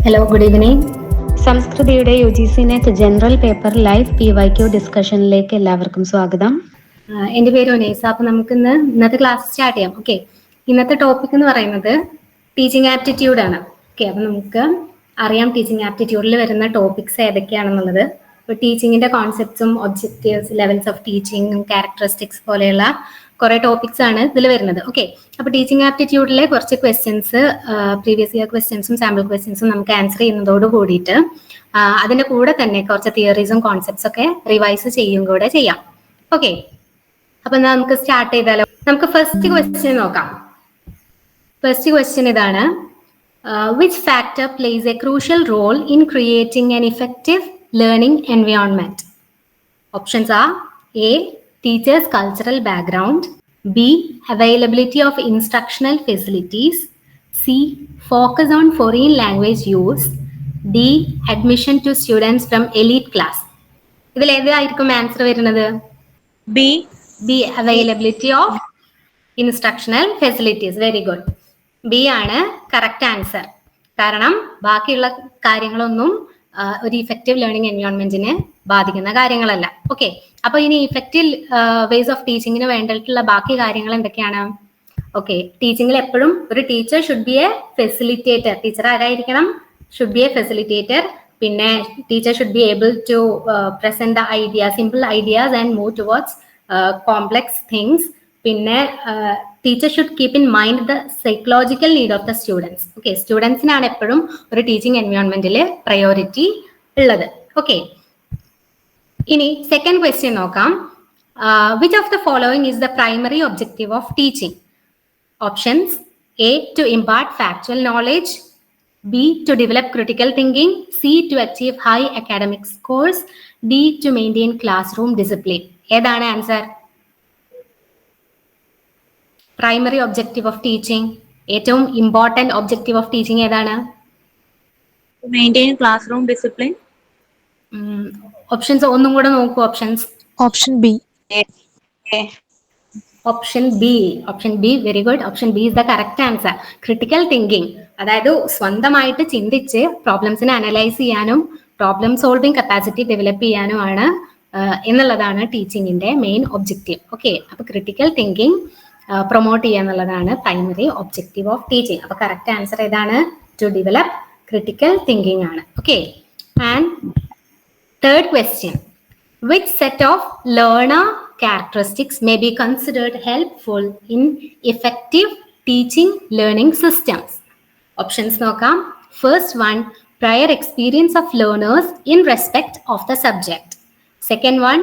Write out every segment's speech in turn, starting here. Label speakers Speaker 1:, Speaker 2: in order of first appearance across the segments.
Speaker 1: Hello, good evening. സംസ്കൃതിയുടെ UGC net general paper live PYQ ഡിസ്കഷനിലേക്ക് എല്ലാവർക്കും സ്വാഗതം. എൻ്റെ പേര് ഒനേസ. അപ്പൊ നമുക്ക് ഇന്നത്തെ ക്ലാസ് സ്റ്റാർട്ട് ചെയ്യാം. ഓക്കെ, ഇന്നത്തെ ടോപ്പിക് എന്ന് പറയുന്നത് ടീച്ചിങ് ആപ്റ്റിറ്റ്യൂഡ് ആണ്. ഓക്കെ, അപ്പൊ നമുക്ക് അറിയാം ടീച്ചിങ് ആപ്റ്റിറ്റ്യൂഡിൽ വരുന്ന ടോപ്പിക്സ് ഏതൊക്കെയാണെന്നുള്ളത്. ഇപ്പൊ ടീച്ചിങ്ങിന്റെ കോൺസെപ്റ്റ്സും objectives, levels of teaching, characteristics പോലെയുള്ള കുറെ ടോപ്പിക്സ് ആണ് ഇതിൽ വരുന്നത്. ഓക്കെ, അപ്പൊ ടീച്ചിങ് ആപ്റ്റിറ്റ്യൂഡിലെ കുറച്ച് ക്വസ്റ്റ്യൻസ്, പ്രീവിയസ് ഇയർ ക്വസ്റ്റ്യൻസും സാമ്പിൾ ക്വസ്റ്റ്യൻസും നമുക്ക് ആൻസർ ചെയ്യുന്നതോട് കൂടിയിട്ട് അതിന്റെ കൂടെ തന്നെ കുറച്ച് തിയറീസും കോൺസെപ്റ്റ്സ് ഒക്കെ റിവൈസ് ചെയ്യും കൂടെ ചെയ്യാം. ഓക്കെ, അപ്പൊ നമുക്ക് സ്റ്റാർട്ട് ചെയ്താലോ. നമുക്ക് ഫസ്റ്റ് ക്വസ്റ്റ്യൻ നോക്കാം. ഫസ്റ്റ് ക്വസ്റ്റ്യൻ ഇതാണ്: which factor plays a crucial role in creating an effective learning environment? Options are: A, teachers' cultural background; B, availability of instructional facilities; C, focus on foreign language use; D, admission to students from elite class. ഇതിൽ ഏതായിരിക്കും answer വരുന്നത്?
Speaker 2: B.
Speaker 1: Availability of instructional facilities. Very good. B ആണ് correct answer. കാരണം ബാക്കിയുള്ള കാര്യങ്ങളൊന്നും ഒരു effective learning എൻവയോൺമെന്റിനെ ബാധിക്കുന്ന കാര്യങ്ങളല്ല. ഓക്കെ, അപ്പൊ ഇനി ഇഫക്റ്റീവ് വേസ് ഓഫ് ടീച്ചിങ്ങിന് വേണ്ടിയിട്ടുള്ള ബാക്കി കാര്യങ്ങൾ എന്തൊക്കെയാണ്? ഓക്കെ, ടീച്ചിങ്ങിൽ എപ്പോഴും ഒരു teacher should be a facilitator. Teacher ആരായിരിക്കണം? Should be a facilitator. പിന്നെ teacher should be able to present the idea, simple ideas and move towards complex things. പിന്നെ teacher should keep in mind the psychological need of the students. Okay, സ്റ്റുഡൻസിനാണ് എപ്പോഴും ഒരു teaching എൻവയോൺമെന്റിൽ priority ഉള്ളത്. Okay, ഇനി second question നോക്കാം. Which of the following is the primary objective of teaching? Options: A, to impart factual knowledge; B, to develop critical thinking; C, to achieve high academic scores; D, to maintain classroom discipline. ഏതാണ് answer? Primary objective of teaching, ഏറ്റവും important objective of teaching ഏതാണ്?
Speaker 2: Maintain class room discipline.
Speaker 1: Options ഒന്നും കൂടെ നോക്കൂ. Options:
Speaker 3: option B.
Speaker 1: Option B. Option B, very good. Option B is the correct answer. Critical thinking, അതായത് സ്വന്തമായിട്ട് ചിന്തിച്ച് പ്രോബ്ലംസിനെ analyse ചെയ്യാനും problem solving capacity develop ചെയ്യാനുമാണ് എന്നുള്ളതാണ് ടീച്ചിങ്ങിന്റെ main objective. Okay, അപ്പൊ ക്രിട്ടിക്കൽ തിങ്കിങ് പ്രൊമോട്ട് ചെയ്യുക എന്നുള്ളതാണ് പ്രൈമറി ഒബ്ജക്റ്റീവ് ഓഫ് ടീച്ചിങ്. അപ്പൊ correct answer ഏതാണ്? ടു ഡെവലപ്പ് ക്രിട്ടിക്കൽ തിങ്കിങ് ആണ്. Okay, and third question: which set of learner characteristics may be considered helpful in effective teaching learning systems? Options നോക്കാം. First one, prior experience of learners in respect of the subject. Second one,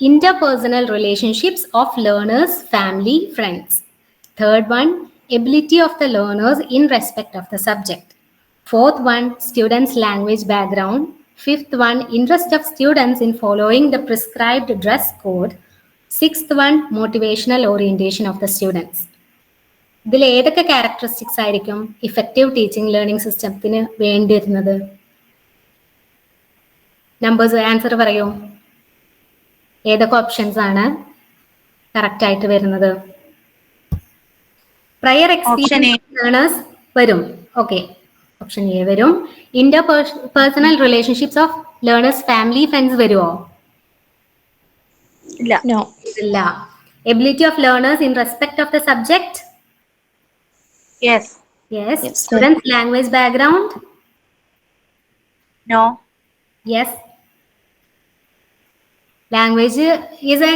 Speaker 1: interpersonal relationships of learners, family, friends. Third one, ability of the learners in respect of the subject. Fourth one, students' language background. Fifth one, interest of students in following the prescribed dress code. Sixth one, motivational orientation of the students. ഇതിൽ ഏതൊക്കെ characteristics ആയിരിക്കും effective teaching learning സിസ്റ്റത്തിന് വേണ്ടിയിരുന്നത്? Numbers answer പറയൂ. ഏതൊക്കെ options ആണ് correct ആയിട്ട് വരുന്നത്? Prior experience learners വരും. ഓക്കെ, ഓപ്ഷൻ എ വരും. Interpersonal relationships of learners, family, friends വരുമോ? ഇല്ല. Ability of learners in respect of the subject?
Speaker 2: Yes.
Speaker 1: Students' language background?
Speaker 2: No.
Speaker 1: Yes. Language is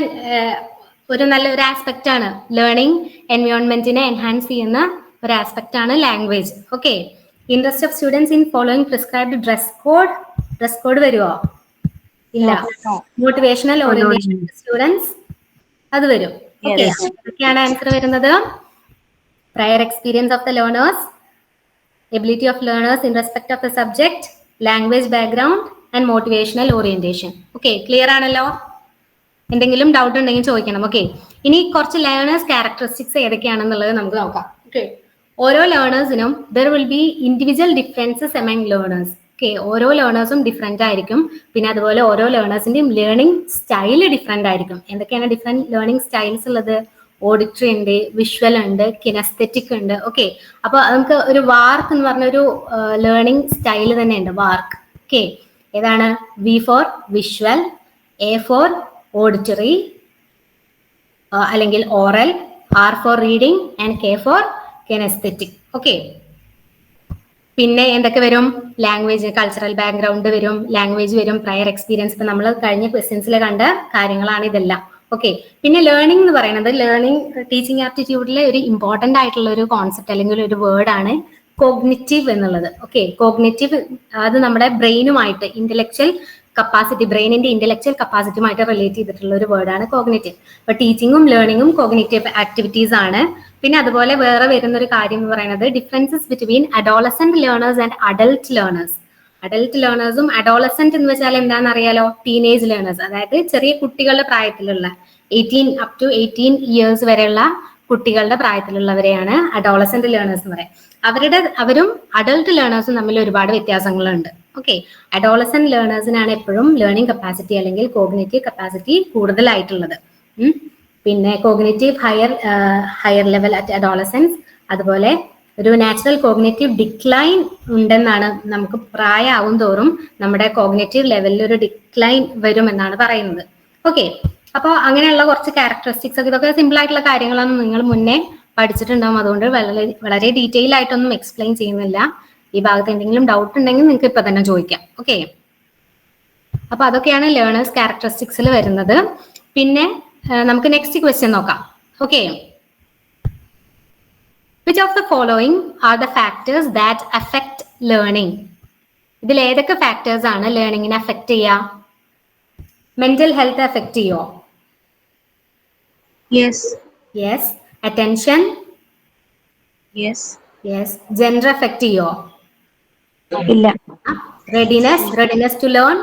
Speaker 1: ഒരു നല്ലൊരു ആസ്പെക്റ്റ് ആണ്. ലേണിംഗ് എൻവയോൺമെന്റിനെ എൻഹാൻസ് ചെയ്യുന്ന ഒരു aspect ആണ് language. Okay, interest of students in following prescribed dress code വരുമോ? ഇല്ല. മോട്ടിവേഷണൽ ഓറിയന്റേഷൻ സ്റ്റുഡൻസ്, അത് വരും. ഓക്കെ, ഇതൊക്കെയാണ് ആൻസർ വരുന്നത്. Prior experience of the learners, ability of learners in respect of the subject, language background and motivational orientation. Okay, clear ആണല്ലോ? എന്തെങ്കിലും doubt ഉണ്ടെങ്കിൽ ചോദിക്കണം. ഓക്കെ, ഇനി കുറച്ച് ലേണേഴ്സ് ക്യാരക്ടറിസ്റ്റിക്സ് ഏതൊക്കെയാണെന്നുള്ളത് നമുക്ക് നോക്കാം. ഓക്കെ, ഓരോ ലേണേഴ്സിനും there will be individual differences among learners. Okay, ഓരോ ലേണേഴ്സും ഡിഫറെന്റ് ആയിരിക്കും. പിന്നെ അതുപോലെ ഓരോ ലേണേഴ്സിന്റെയും ലേണിംഗ് സ്റ്റൈൽ ഡിഫറെന്റ് ആയിരിക്കും. എന്തൊക്കെയാണ് ഡിഫറെന്റ് ലേണിംഗ് സ്റ്റൈൽസ് ഉള്ളത്? ഓഡിറ്ററി ഉണ്ട്, വിഷ്വൽ ഉണ്ട്, കിനസ്തെറ്റിക് ഉണ്ട്. ഓക്കെ, അപ്പൊ നമുക്ക് ഒരു വാർക്ക് എന്ന് പറഞ്ഞ ഒരു ലേണിംഗ് സ്റ്റൈൽ തന്നെ ഉണ്ട്, വാർക്ക്. ഓക്കെ, ഏതാണ്? V for visual, A for auditory അല്ലെങ്കിൽ oral, R for reading and K for kinesthetic. Okay, പിന്നെ എന്തൊക്കെ വരും? ലാംഗ്വേജ്, കൾച്ചറൽ ബാക്ക്ഗ്രൗണ്ട് വരും, ലാംഗ്വേജ് വരും, പ്രയർ എക്സ്പീരിയൻസ്. ഇപ്പൊ നമ്മൾ കഴിഞ്ഞ ക്വസ്റ്റ്യൻസിൽ കണ്ട കാര്യങ്ങളാണ് ഇതെല്ലാം. ഓക്കെ, പിന്നെ ലേണിംഗ് എന്ന് പറയുന്നത്, ലേണിംഗ് ടീച്ചിങ് ആപ്റ്റിറ്റ്യൂഡിലെ ഒരു ഇമ്പോർട്ടന്റ് ആയിട്ടുള്ള ഒരു കോൺസെപ്റ്റ് അല്ലെങ്കിൽ ഒരു വേർഡ് ആണ് കോഗ്നിറ്റീവ് എന്നുള്ളത്. ഓക്കെ, കോഗ്നിറ്റീവ് അത് നമ്മുടെ ബ്രെയിനുമായിട്ട്, ഇന്റലക്ച്വൽ കപ്പാസിറ്റി, ബ്രെയിനിന്റെ ഇന്റലക്ച്വൽ കപ്പാസിറ്റിയുമായിട്ട് റിലേറ്റ് ചെയ്തിട്ടുള്ള ഒരു വേർഡാണ് കോഗ്നിറ്റീവ്. അപ്പൊ ടീച്ചിങ്ങും ലേണിംഗും കോഗ്നിറ്റീവ് ആക്ടിവിറ്റീസ് ആണ്. പിന്നെ അതുപോലെ വേറെ വരുന്ന ഒരു കാര്യം എന്ന് പറയുന്നത് differences between adolescent learners and adult learners. Adult ലേണേഴ്സും അഡോളസെന്റ് എന്ന് വെച്ചാൽ എന്താണെന്ന് അറിയാലോ? ടീനേജ് ലേണേഴ്സ്, അതായത് ചെറിയ കുട്ടികളുടെ പ്രായത്തിലുള്ള 18 ഇയേഴ്സ് വരെയുള്ള കുട്ടികളുടെ പ്രായത്തിലുള്ളവരെയാണ് അഡോളസെന്റ് ലേണേഴ്സ് എന്ന് പറയാം. അവരും അഡൽട്ട് ലേണേഴ്സും തമ്മിൽ ഒരുപാട് വ്യത്യാസങ്ങളുണ്ട്. ഓക്കെ, അഡോളസെന്റ് ലേണേഴ്സിനാണ് എപ്പോഴും ലേണിംഗ് കപ്പാസിറ്റി അല്ലെങ്കിൽ കോഗ്നിറ്റീവ് കപ്പാസിറ്റി കൂടുതലായിട്ടുള്ളത്. പിന്നെ cognitive higher level at Adolescence. അതുപോലെ ഒരു നാച്ചുറൽ കോഗ്നിറ്റീവ് ഡിക്ലൈൻ ഉണ്ടെന്നാണ്, നമുക്ക് പ്രായമാവും തോറും നമ്മുടെ കോഗ്നിറ്റീവ് ലെവലിൽ ഒരു ഡിക്ലൈൻ വരും എന്നാണ് പറയുന്നത്. ഓക്കെ, അപ്പോൾ അങ്ങനെയുള്ള കുറച്ച് ക്യാരക്ടറിസ്റ്റിക്സ് ഒക്കെ, ഇതൊക്കെ സിമ്പിൾ ആയിട്ടുള്ള കാര്യങ്ങളാണ്, നിങ്ങൾ മുന്നേ പഠിച്ചിട്ടുണ്ടാവും. അതുകൊണ്ട് വളരെ ഡീറ്റെയിൽ ആയിട്ടൊന്നും എക്സ്പ്ലെയിൻ ചെയ്യുന്നില്ല. ഈ ഭാഗത്ത് എന്തെങ്കിലും ഡൗട്ട് ഉണ്ടെങ്കിൽ നിങ്ങൾക്ക് ഇപ്പൊ തന്നെ ചോദിക്കാം. ഓക്കെ, അപ്പൊ അതൊക്കെയാണ് ലേണേഴ്സ് ക്യാരക്ടറിസ്റ്റിക്സിൽ വരുന്നത്. പിന്നെ നമുക്ക് നെക്സ്റ്റ് ക്വസ്റ്റ്യൻ നോക്കാം. Okay, which of the following are the factors that affect learning? ഇതിൽ ഏതൊക്കെ ഫാക്ടേഴ്സ് ആണ് ലേണിംഗിനെ അഫക്ട് ചെയ്യുക? മെന്റൽ ഹെൽത്ത് അഫക്ട് ചെയ്യോ?
Speaker 2: Yes.
Speaker 1: Yes. Attention?
Speaker 2: Yes.
Speaker 1: Yes. Gender affect ചെയ്യോ?
Speaker 2: ഇല്ല.
Speaker 1: Readiness to learn?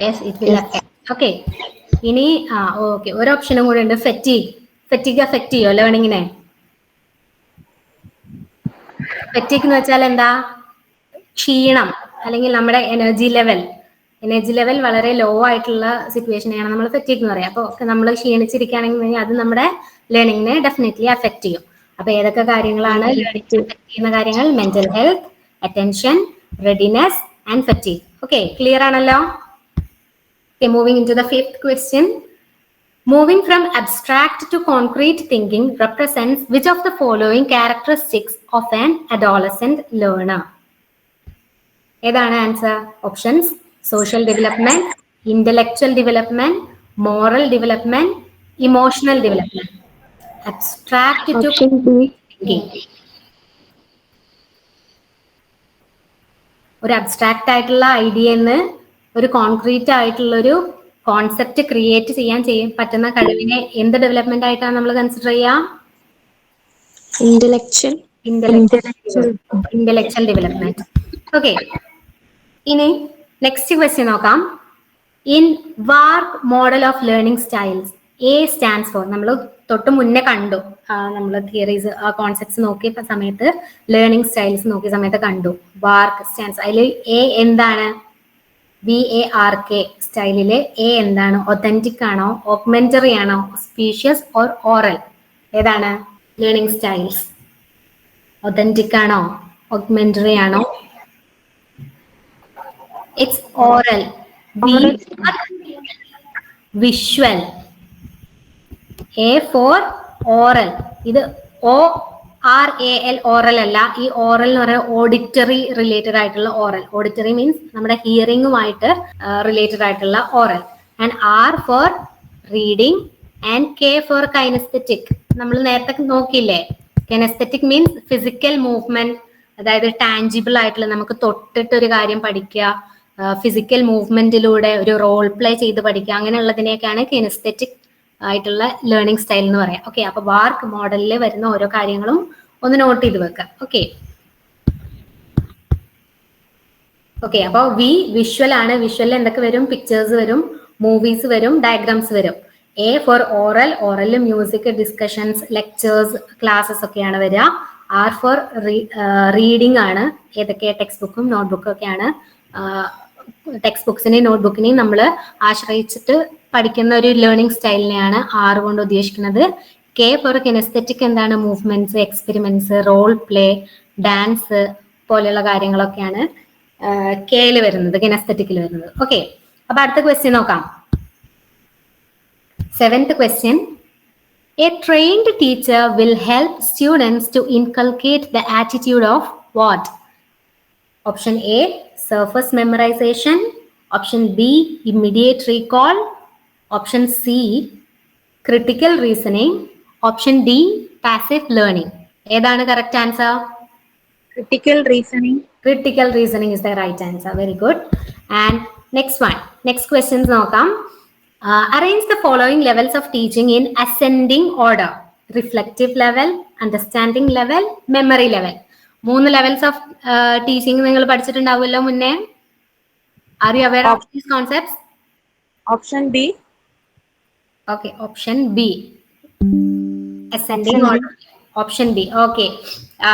Speaker 1: Yes, it will affect. Okay, ഇനി okay, ഒരു ഓപ്ഷനും കൂടെ ഉണ്ട്, ഫെറ്റീഗ് അഫക്ട് ചെയ്യോ ലേണിങ്ങിനെ? ഫെറ്റീഗ് എന്ന് വെച്ചാൽ എന്താ? ക്ഷീണം, അല്ലെങ്കിൽ നമ്മുടെ എനർജി ലെവൽ വളരെ ലോ ആയിട്ടുള്ള സിറ്റുവേഷനെയാണ് നമ്മൾ ഫെറ്റീഗ് എന്ന് പറയാം. അപ്പോൾ നമ്മൾ ക്ഷീണിച്ചിരിക്കുകയാണെങ്കിൽ അത് നമ്മുടെ ലേണിങ്ങിനെ ഡെഫിനറ്റ്ലി അഫക്ട് ചെയ്യും. അപ്പൊ ഏതൊക്കെ കാര്യങ്ങളാണ് ലേണിംഗ് അഫക്ട് ചെയ്യുന്ന കാര്യങ്ങൾ? Mental health, attention, readiness and fatigue. Okay, clear ആണല്ലോ? Okay, moving into the fifth question. Moving from abstract to concrete thinking represents which of the following characteristics of an adolescent learner? ഏതാണ് answer? Options: social development, intellectual development, moral development, emotional development. Abstract to thinking. ഒരു abstract ആയിട്ടുള്ള ഐഡിയന്ന് ഒരു concrete ആയിട്ടുള്ള ഒരു concept create ചെയ്യാൻ പറ്റുന്ന കഴിവിനെ എന്ത് ഡെവലപ്മെന്റ് ആയിട്ടാണ് നമ്മൾ കൺസിഡർ ചെയ്യുക? Intellectual development. ഓക്കെ, ഇനി നെക്സ്റ്റ് ക്വസ്റ്റ്യൻ നോക്കാം. In VARK model of learning styles, A stands for. നമ്മൾ തൊട്ട് മുന്നേ കണ്ടു, നമ്മൾ തിയറീസ് കോൺസെപ്റ്റ്സ് നോക്കിയ സമയത്ത്, ലേണിംഗ് സ്റ്റൈൽസ് നോക്കിയ സമയത്ത് കണ്ടു വാർക്ക് സ്റ്റാൻഡ്സ്. അതിൽ എ എന്താണ്? VARK സ്റ്റൈലില് എ എന്താണ്? ഒതന്റിക് ആണോ, ഓഗ്മെന്ററി ആണോ, സ്പീഷ്യസ് ഓർ ഓറൽ? ഏതാണ് ലേണിംഗ് സ്റ്റൈൽസ്? ഒതന്റിക് ആണോ, ഓഗ്മെന്ററി ആണോ? It's oral. Visual. A for oral. ഇത് ORAL ഓറൽ അല്ല. ഈ ഓറൽ എന്ന് പറയുന്നത് ഓഡിറ്ററി റിലേറ്റഡ് ആയിട്ടുള്ള ഓറൽ. ഓഡിറ്ററി മീൻസ് നമ്മുടെ ഹിയറിംഗുമായിട്ട് റിലേറ്റഡ് ആയിട്ടുള്ള oral. And R for reading and K for kinesthetic. നമ്മൾ നേരത്തെ നോക്കിയില്ലേ? കൈനസ്തെറ്റിക് മീൻസ് ഫിസിക്കൽ മൂവ്മെന്റ്, അതായത് ടാഞ്ചിബിൾ ആയിട്ടുള്ള, നമുക്ക് തൊട്ടിട്ട് ഒരു കാര്യം പഠിക്കുക, ഫിസിക്കൽ മൂവ്മെന്റിലൂടെ ഒരു റോൾ പ്ലേ ചെയ്ത് പഠിക്കുക, അങ്ങനെയുള്ളതിനെയൊക്കെയാണ് കൈനസ്തെറ്റിക് ആയിട്ടുള്ള ലേണിംഗ് സ്റ്റൈൽ എന്ന് പറയാം. ഓക്കെ, അപ്പൊ വാർക്ക് മോഡലിൽ വരുന്ന ഓരോ കാര്യങ്ങളും ഒന്ന് നോട്ട് ചെയ്ത് വെക്കാം. ഓക്കെ, അപ്പൊ വിഷ്വൽ ആണ്. വിഷ്വലിൽ എന്തൊക്കെ വരും? പിക്ചേഴ്സ് വരും, മൂവീസ് വരും, ഡയഗ്രാംസ് വരും. A for oral. ഓറലിൽ മ്യൂസിക്, ഡിസ്കഷൻസ്, ലെക്ചേഴ്സ്, ക്ലാസ്സസ് ഒക്കെയാണ് വരിക. R ഫോർ റീഡിംഗ് ആണ്. ഏതൊക്കെ? ടെക്സ്റ്റ് ബുക്കും നോട്ട്ബുക്കും ഒക്കെയാണ് ടെക്സ്റ്റ് ബുക്സിനെയും നോട്ട്ബുക്കിനെയും നമ്മൾ ആശ്രയിച്ചിട്ട് പഠിക്കുന്ന ഒരു ലേണിംഗ് സ്റ്റൈലിനെയാണ് R കൊണ്ട് ഉദ്ദേശിക്കുന്നത്. K ഫോർ കിനസ്തെറ്റിക് എന്താണ്? Movements, experiments, role play, dance പോലെയുള്ള കാര്യങ്ങളൊക്കെയാണ് കെയിൽ വരുന്നത്, കിനസ്തെറ്റിക്കിൽ വരുന്നത്. ഓക്കെ, അപ്പൊ അടുത്ത ക്വസ്റ്റ്യൻ നോക്കാം. 7th question. A trained teacher will help students to inculcate the attitude of what? Option A, surface memorization. Option B, immediate recall. Option C, critical reasoning. Option D, passive learning. ഏതാണ് correct answer?
Speaker 2: Critical reasoning.
Speaker 1: Critical reasoning is the right answer. Very good. And next one. Next questions നോക്കാം. Arrange the following levels of teaching in ascending order. Reflective level, understanding level, memory level. 3 levels of teaching നിങ്ങൾ പഠിച്ചിട്ടുണ്ടാവുമല്ലോ മുന്നേ. Are you aware of these concepts?
Speaker 2: Option B.
Speaker 1: Okay, option B. Ascending order. Option B. Okay.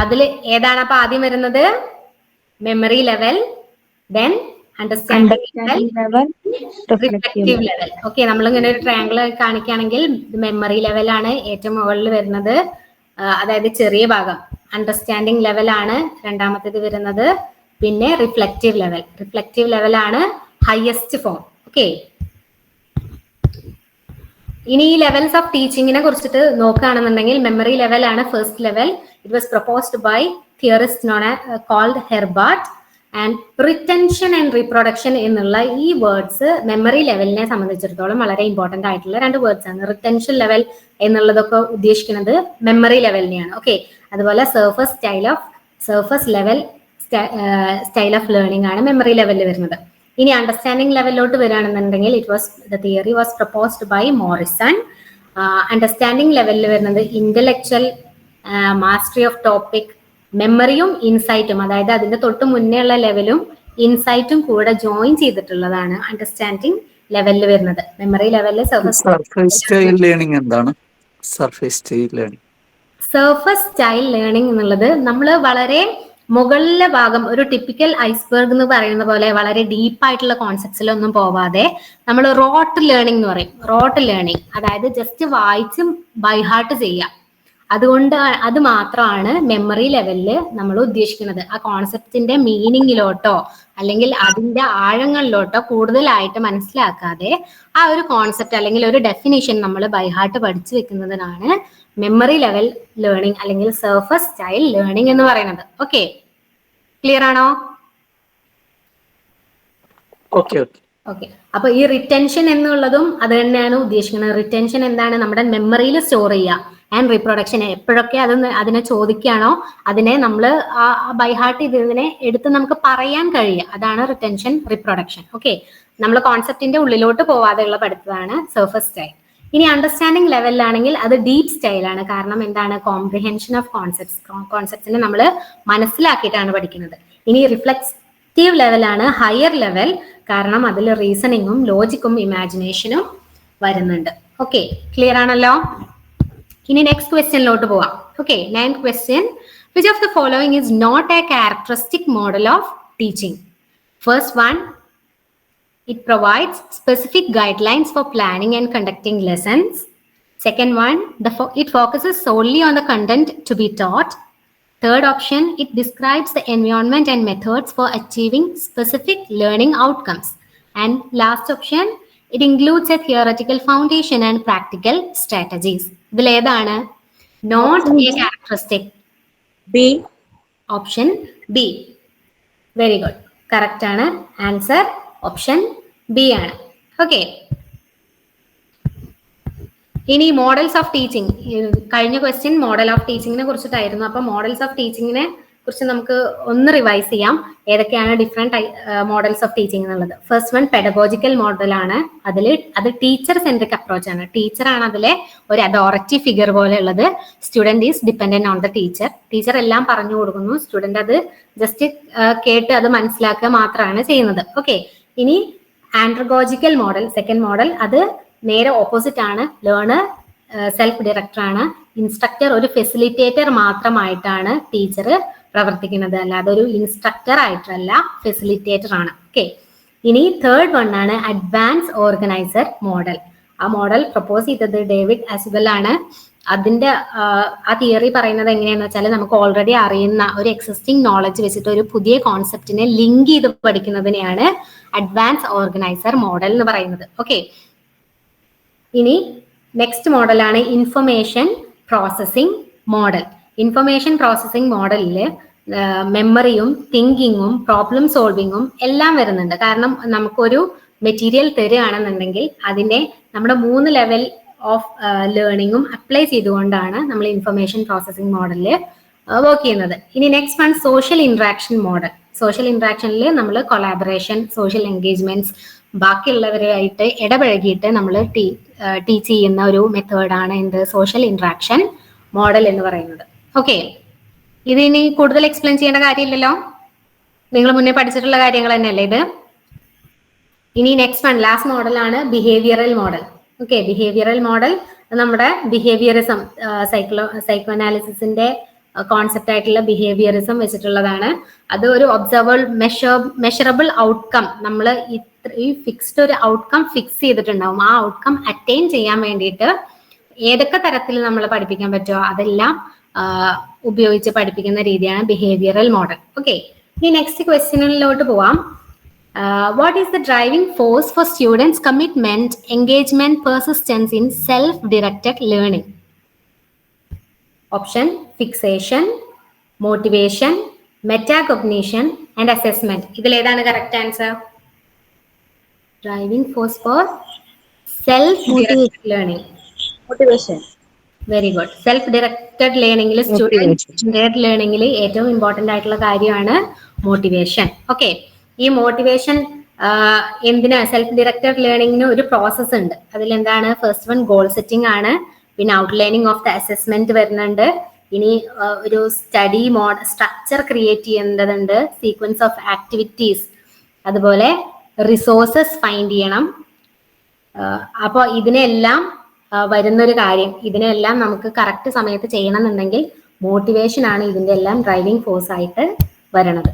Speaker 1: അതിൽ ഏതാണ് അപ്പൊ ആദ്യം വരുന്നത്? Memory level, then understanding level, reflective level. Okay, നമ്മളിങ്ങനെ ഒരു triangle കാണിക്കുകയാണെങ്കിൽ memory ലെവലാണ് ഏറ്റവും മുകളിൽ വരുന്നത്, അതായത് ചെറിയ ഭാഗം. അണ്ടർസ്റ്റാൻഡിംഗ് ലെവലാണ് രണ്ടാമത്തേത് വരുന്നത്. പിന്നെ റിഫ്ലെക്റ്റീവ് ലെവലാണ് ഹയസ്റ്റ് ഫോം. ഓക്കെ, ഇനി ഈ ലെവൽസ് ഓഫ് ടീച്ചിങ്ങിനെ കുറിച്ചിട്ട് നോക്കുകയാണെന്നുണ്ടെങ്കിൽ മെമ്മറി ലെവലാണ് first level. It was proposed by theorist known called Herbart. And retention and reproduction എന്നുള്ള ഈ വേർഡ്സ് മെമ്മറി ലെവലിനെ സംബന്ധിച്ചിടത്തോളം വളരെ ഇമ്പോർട്ടന്റ് ആയിട്ടുള്ള 2 വേർഡ്സ് ആണ്. റിറ്റൻഷൻ ലെവൽ എന്നുള്ളതൊക്കെ ഉദ്ദേശിക്കുന്നത് മെമ്മറി ലെവലിനെയാണ്. ഓക്കെ, അതുപോലെ surface level style of learning ആണ് മെമ്മറി ലെവലിൽ വരുന്നത്. ഇനി അണ്ടർസ്റ്റാൻഡിംഗ് ലെവലിലോട്ട് വരികയാണെന്നുണ്ടെങ്കിൽ the theory was proposed by Morrison. Understanding ലെവലിൽ വരുന്നത് ഇന്റലക്ച്വൽ മാസ്റ്ററി ഓഫ് ടോപ്പിക്, മെമ്മറിയും ഇൻസൈറ്റും, അതായത് അതിന്റെ തൊട്ട് മുന്നേ ഉള്ള ലെവലും ഇൻസൈറ്റും കൂടെ ജോയിൻ ചെയ്തിട്ടുള്ളതാണ് അണ്ടർസ്റ്റാൻഡിംഗ് ലെവലിൽ വരുന്നത്. മെമ്മറി ലെവലിൽ
Speaker 3: സർഫേസ് സ്റ്റൈൽ ലേണിംഗ് എന്താണ്? സർഫേസ്
Speaker 1: സ്റ്റൈൽ ലേണിംഗ് എന്നുള്ളത് നമ്മൾ വളരെ മുകളിലെ ഭാഗം, ഒരു ടിപ്പിക്കൽ ഐസ്ബർഗ് എന്ന് പറയുന്ന പോലെ വളരെ ഡീപ്പായിട്ടുള്ള കോൺസെപ്റ്റ്സിലൊന്നും പോവാതെ നമ്മൾ റോട്ട് ലേണിംഗ് എന്ന് പറയും. റോട്ട് ലേണിംഗ് അതായത് ജസ്റ്റ് വായിച്ചും ബൈഹാർട്ട് ചെയ്യാം. അതുകൊണ്ട് അത് മാത്രമാണ് മെമ്മറി ലെവലിൽ നമ്മൾ ഉദ്ദേശിക്കുന്നത്. ആ കോൺസെപ്റ്റിന്റെ മീനിങ്ങിലോട്ടോ അല്ലെങ്കിൽ അതിന്റെ ആഴങ്ങളിലോട്ടോ കൂടുതലായിട്ട് മനസ്സിലാക്കാതെ ആ ഒരു കോൺസെപ്റ്റ് അല്ലെങ്കിൽ ഒരു ഡെഫിനിഷൻ നമ്മൾ ബൈഹാർട്ട് പഠിച്ചു വെക്കുന്നതിനാണ് മെമ്മറി ലെവൽ ലേണിംഗ് അല്ലെങ്കിൽ സർഫസ് സ്റ്റൈൽ ലേണിംഗ് എന്ന് പറയുന്നത്. ഓക്കെ, ക്ലിയർ ആണോ?
Speaker 3: ഓക്കെ.
Speaker 1: അപ്പൊ ഈ റിറ്റൻഷൻ എന്നുള്ളതും അത് തന്നെയാണ് ഉദ്ദേശിക്കുന്നത്. റിറ്റൻഷൻ എന്താണ്? നമ്മുടെ മെമ്മറിയിൽ സ്റ്റോർ ചെയ്യുക. ആൻഡ് റീപ്രൊഡക്ഷൻ എപ്പോഴൊക്കെ അതിനെ ചോദിക്കുകയാണോ അതിനെ നമ്മൾ ബൈഹാർട്ട് ഇതിനെ എടുത്ത് നമുക്ക് പറയാൻ കഴിയുക. അതാണ് റിറ്റൻഷൻ, റീപ്രൊഡക്ഷൻ. ഓക്കെ, നമ്മൾ കോൺസെപ്റ്റിന്റെ ഉള്ളിലോട്ട് പോവാതെയുള്ള പഠിത്തമാണ് സർഫസ് സ്റ്റൈൽ. ഇനി അണ്ടർസ്റ്റാൻഡിംഗ് ലെവലിലാണെങ്കിൽ അത് ഡീപ് സ്റ്റൈലാണ്. കാരണം എന്താണ്? കോംപ്രിഹെൻഷൻ ഓഫ് കോൺസെപ്റ്റ്സിനെ നമ്മൾ മനസ്സിലാക്കിയിട്ടാണ് പഠിക്കുന്നത്. ഇനി റിഫ്ലെക്റ്റീവ് ലെവലാണ് ഹയർ ലെവൽ. കാരണം അതിൽ റീസണിങ്ങും ലോജിക്കും ഇമാജിനേഷനും വരുന്നുണ്ട്. ഓക്കെ, ക്ലിയർ ആണല്ലോ? ഇനി നെക്സ്റ്റ് ക്വസ്റ്റ്യനിലോട്ട് പോവാം. Okay, 9th question. Which of the following is not a characteristic model of teaching? First one, it provides specific guidelines for planning and conducting lessons. Second one, it focuses solely on the content to be taught. Third option, it describes the environment and methods for achieving specific learning outcomes. And last option, it includes a theoretical foundation and practical strategies. ഇതിൽ ഏതാണ്? Not a characteristic.
Speaker 2: B.
Speaker 1: Option B. Very good. Correct ആണ്. Answer option B ആണ്. Okay. ഇനി models of teaching. കഴിഞ്ഞ question model of ടീച്ചിങ്ങിനെ കുറിച്ചിട്ടായിരുന്നു. അപ്പൊ models of ടീച്ചിങ്ങിനെ കുറിച്ച് നമുക്ക് ഒന്ന് റിവൈസ് ചെയ്യാം. ഏതൊക്കെയാണ് ഡിഫറെന്റ് മോഡൽസ് ഓഫ് ടീച്ചിങ് എന്നുള്ളത്. ഫസ്റ്റ് വൺ പെഡഗോജിക്കൽ മോഡലാണ്. അത് ടീച്ചർ സെൻട്രിക് അപ്രോച്ച് ആണ്. ടീച്ചറാണ് അതിലെ ഒരു അതോറിറ്റി ഫിഗർ പോലെ ഉള്ളത്. Student is dependent on the teacher. Teacher എല്ലാം പറഞ്ഞു കൊടുക്കുന്നു, സ്റ്റുഡന്റ് അത് ജസ്റ്റ് കേട്ട് അത് മനസ്സിലാക്കുക മാത്രമാണ് ചെയ്യുന്നത്. ഓക്കെ, ഇനി ആൻഡ്രഗോജിക്കൽ മോഡൽ, സെക്കൻഡ് മോഡൽ, അത് നേരെ ഓപ്പോസിറ്റ് ആണ്. ലേണർ സെൽഫ് ഡയറക്ടർ ആണ്. ഇൻസ്ട്രക്ടർ ഒരു ഫെസിലിറ്റേറ്റർ മാത്രമായിട്ടാണ് ടീച്ചർ പ്രവർത്തിക്കുന്നത്, അല്ലാതെ ഒരു ഇൻസ്ട്രക്ടർ ആയിട്ടല്ല, ഫെസിലിറ്റേറ്റർ ആണ്. ഓക്കെ, ഇനി തേർഡ് വൺ ആണ് അഡ്വാൻസ് ഓർഗനൈസർ മോഡൽ. ആ മോഡൽ പ്രപ്പോസ് ചെയ്തത് ഡേവിഡ് ആസ്വെൽ ആണ്. അതിന്റെ ആ തിയറി പറയുന്നത് എങ്ങനെയാന്ന് വെച്ചാൽ നമുക്ക് ഓൾറെഡി അറിയുന്ന ഒരു എക്സിസ്റ്റിംഗ് നോളജ് വെച്ചിട്ട് ഒരു പുതിയ കോൺസെപ്റ്റിനെ ലിങ്ക് ചെയ്ത് പഠിക്കുന്നതിനെയാണ് അഡ്വാൻസ് ഓർഗനൈസർ മോഡൽ എന്ന് പറയുന്നത്. ഓക്കെ, ഇനി നെക്സ്റ്റ് മോഡലാണ് information processing model. Information processing മോഡലിൽ മെമ്മറിയും തിങ്കിങ്ങും പ്രോബ്ലം സോൾവിങ്ങും എല്ലാം വരുന്നുണ്ട്. കാരണം നമുക്കൊരു മെറ്റീരിയൽ തരികയാണെന്നുണ്ടെങ്കിൽ അതിനെ നമ്മുടെ 3 ലെവൽ ഓഫ് ലേണിങ്ങും അപ്ലൈ ചെയ്തുകൊണ്ടാണ് നമ്മൾ ഇൻഫർമേഷൻ പ്രോസസ്സിംഗ് മോഡലിൽ വർക്ക് ചെയ്യുന്നത്. ഇനി next one social interaction model. Social ഇന്ററാക്ഷനിൽ നമ്മൾ കൊളാബറേഷൻ, സോഷ്യൽ എൻഗേജ്മെന്റ്സ്, ബാക്കിയുള്ളവരുമായിട്ട് ഇടപഴകിയിട്ട് നമ്മൾ ടീച്ച് ചെയ്യുന്ന ഒരു മെത്തേഡാണ് എന്ത് സോഷ്യൽ ഇന്ററാക്ഷൻ മോഡൽ എന്ന് പറയുന്നത്. ഓക്കെ, ഇത് ഇനി കൂടുതൽ എക്സ്പ്ലെയിൻ ചെയ്യേണ്ട കാര്യമില്ലല്ലോ, നിങ്ങൾ മുന്നേ പഠിച്ചിട്ടുള്ള കാര്യങ്ങൾ തന്നെയല്ലേ ഇത്. ഇനി നെക്സ്റ്റ് വൺ ലാസ്റ്റ് മോഡലാണ് behavioural model. Okay, behavioural model നമ്മുടെ ബിഹേവിയറിസം, സൈക്കോ അനാലിസിസിന്റെ കോൺസെപ്റ്റ് ആയിട്ടുള്ള ബിഹേവിയറിസം വെച്ചിട്ടുള്ളതാണ്. അത് ഒരു ഒബ്സർവബിൾ മെഷറബിൾ ഔട്ട്കം, നമ്മൾ ഈ ഫിക്സ്ഡ് ഒരു ഔട്ട്കം ഫിക്സ് ചെയ്തിട്ടുണ്ടാവും. ആ ഔട്ട്കം അറ്റൈൻ ചെയ്യാൻ വേണ്ടിയിട്ട് ഏതൊക്കെ തരത്തിൽ നമ്മൾ പഠിപ്പിക്കാൻ പറ്റുമോ അതെല്ലാം ഉപയോഗിച്ച് പഠിപ്പിക്കുന്ന രീതിയാണ് ബിഹേവിയറൽ മോഡൽ. ഓക്കെ, ഇനി നെക്സ്റ്റ് ക്വസ്റ്റ്യനിലോട്ട് പോവാം. What is the driving force for students' commitment, engagement, persistence in self-directed learning? Option fixation, motivation, metacognition and assessment. ഇതിൽ ഏതാണ് correct answer? Driving force for self-directed learning.
Speaker 2: Motivation.
Speaker 1: Very good. Self directed ലേണിംഗിൽ student ലേണിംഗിൽ ഏറ്റവും important ആയിട്ടുള്ള കാര്യമാണ് motivation. Okay, ഈ motivation എന്തിനാ? Self directed ലേണിംഗിന് ഒരു പ്രോസസ് ഉണ്ട്. അതിലെന്താണ്? ഫസ്റ്റ് വൺ ഗോൾ സെറ്റിംഗ് ആണ്, പിന്നെ ഔട്ട്ലൈനിങ് ഓഫ് ദ അസസ്മെന്റ് വരുന്നുണ്ട്, ഇനി ഒരു സ്റ്റഡി സ്ട്രക്ചർ ക്രിയേറ്റ് ചെയ്യേണ്ടതുണ്ട്, സീക്വൻസ് ഓഫ് ആക്ടിവിറ്റീസ്, അതുപോലെ റിസോഴ്സസ് ഫൈൻഡ് ചെയ്യണം. അപ്പോൾ ഇതിനെല്ലാം വരുന്നൊരു കാര്യം, ഇതിനെല്ലാം നമുക്ക് കറക്റ്റ് സമയത്ത് ചെയ്യണം എന്നുണ്ടെങ്കിൽ മോട്ടിവേഷൻ ആണ് ഇതിന്റെ എല്ലാം ഡ്രൈവിംഗ് ഫോഴ്സ് ആയിട്ട് വരണത്.